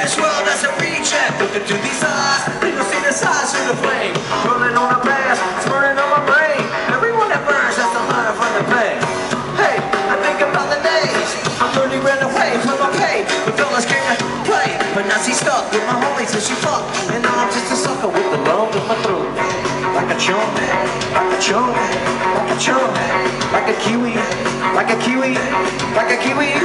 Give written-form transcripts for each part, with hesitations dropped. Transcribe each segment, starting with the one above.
this world doesn't reach it. Look into these eyes, then you'll see the size of the flame. Rolling on the past, it's burning on my brain. Everyone that burns has to learn from the pain. Hey, I think about the days I really ran away from my pain. The fellas came to play, but now she's stuck with my homies and she fucked. And now I'm just a sucker with the love in my throat. Like a chump, like a chump, like a chump, like a kiwi, like a kiwi, like a kiwi.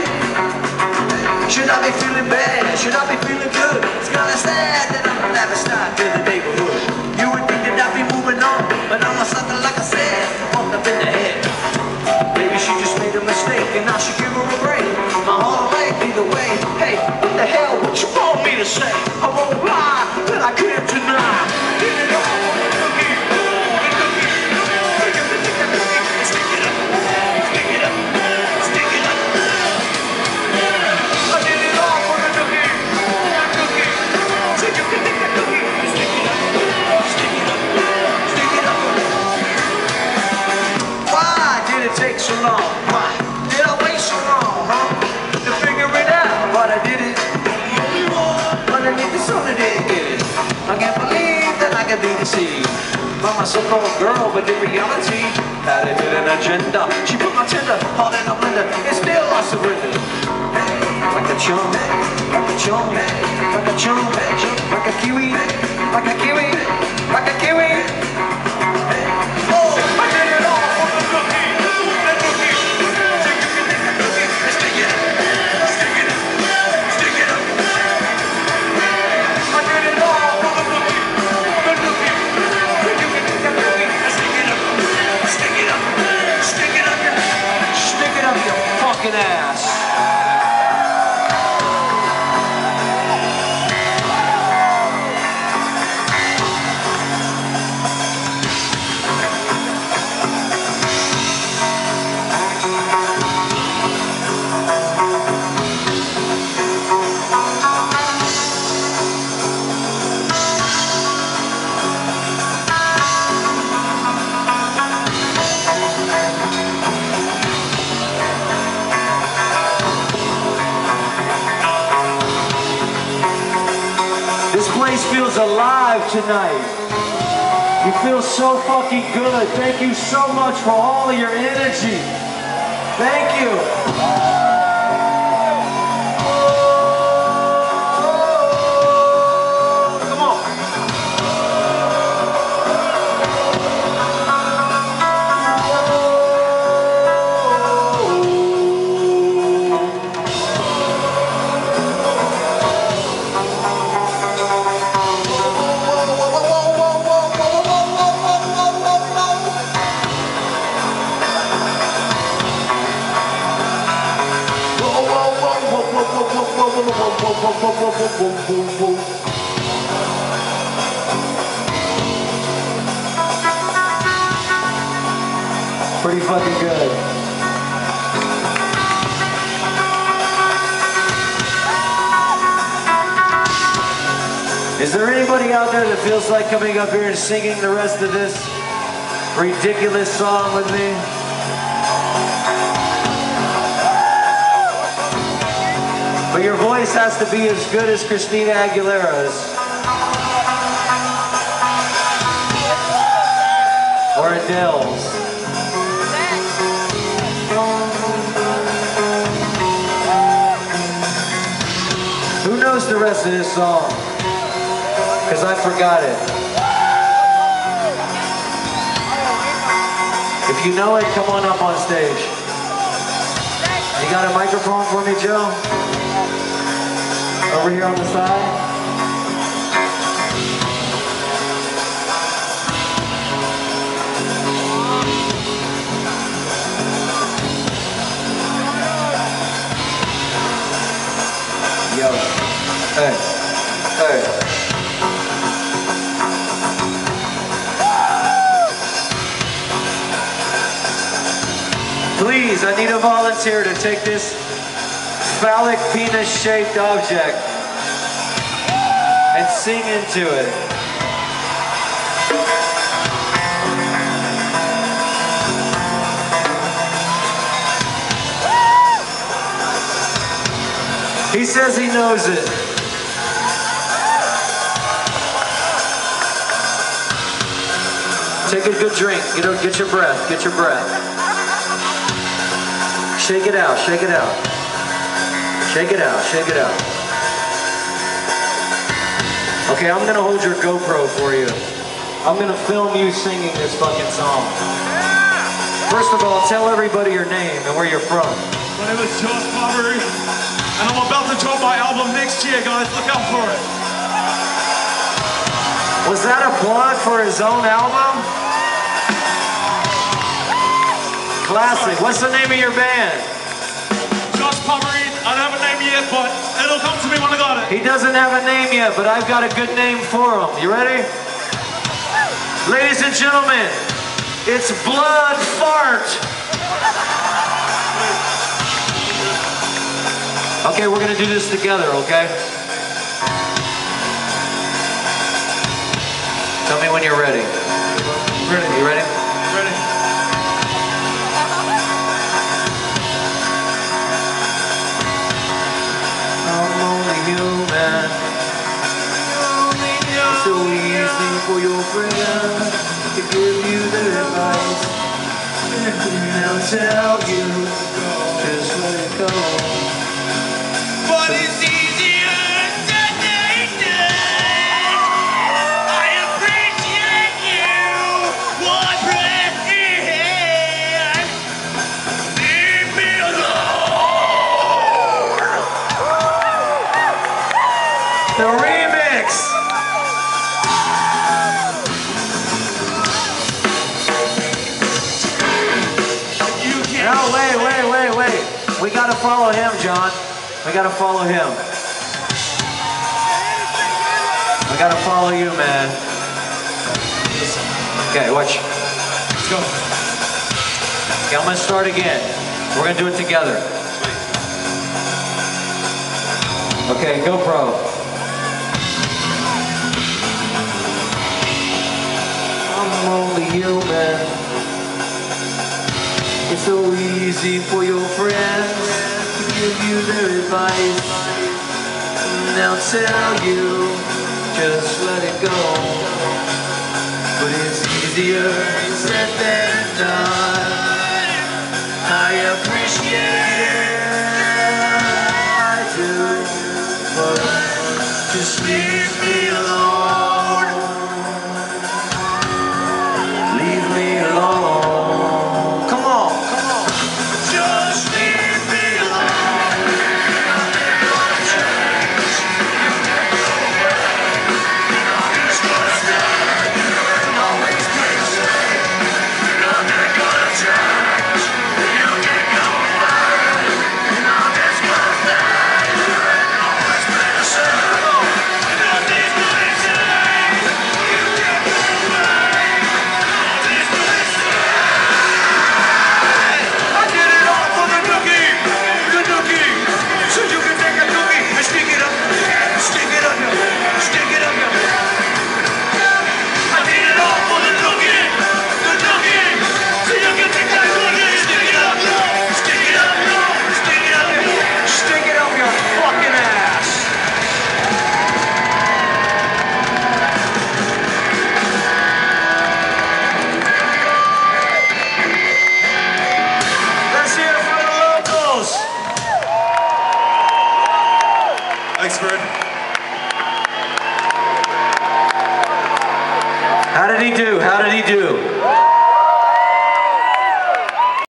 Should I be feeling bad? Should I be feeling good? It's kinda sad that I'm never stop to the neighborhood. You would think that I'd be moving on, but I'm a sucker like I said, fucked up in the head. Maybe she just made a mistake and I should give her a break. My heart will ache either way. Hey, what the hell? What you want me to say? I won't lie that I can't deny. Get it on. Take so long, why did I wait so long, huh? To figure it out, but I did it. The only one underneath the sun that didn't get it. I can't believe that I can be deceived by my so-called girl, but in reality, had a hidden agenda. She put my tender heart in a blender, and still I surrender. Hey, like a chump, like a chump, like a chump, like a kiwi, like a kiwi, like a kiwi. Oh, I did it all for the cookie. Ass. This place feels alive tonight. You feel so fucking good. Thank you so much for all of your energy. Thank you. Pretty fucking good. Is there anybody out there that feels like coming up here and singing the rest of this ridiculous song with me? But your voice has to be as good as Christina Aguilera's. Or Adele's. Who knows the rest of this song? Because I forgot it. If you know it, come on up on stage. You got a microphone for me, Joe? Over here on the side. Yo. Hey. Hey. Please, I need a volunteer to take this phallic penis-shaped object and sing into it. He says he knows it. Take a good drink. Get your breath. Get your breath. Shake it out. Shake it out. Shake it out. Shake it out. Okay, I'm gonna hold your GoPro for you. I'm gonna film you singing this fucking song. First of all, tell everybody your name and where you're from. My name is Josh Poverty, and I'm about to drop my album next year, guys. Look out for it. Was that a plug for his own album? Classic. What's the name of your band? Josh Poverty. I don't have a name yet, but it'll come to me when I got it. He doesn't have a name yet, but I've got a good name for him. You ready? Ladies and gentlemen, it's Blood Fart. Okay, we're gonna do this together, okay? Tell me when you're ready. Ready. You ready? Ready. I'm only human. It's so easy for your friends to give you their advice. They'll tell you, just let it go. But it's easier said than done. I appreciate you. One breath in. Leave me alone. The remix! No, wait. We gotta follow him, John. We gotta follow him. We gotta follow you, man. Okay, watch. Let's go. Okay, I'm gonna start again. We're gonna do it together. Okay, GoPro. I'm only human. It's so easy for your friends to give you their advice. They'll tell you, just let it go. But it's easier said than done. I appreciate it, I do, but just leave me alone. Leave me alone. Thanks, Fred. How did he do? How did he do?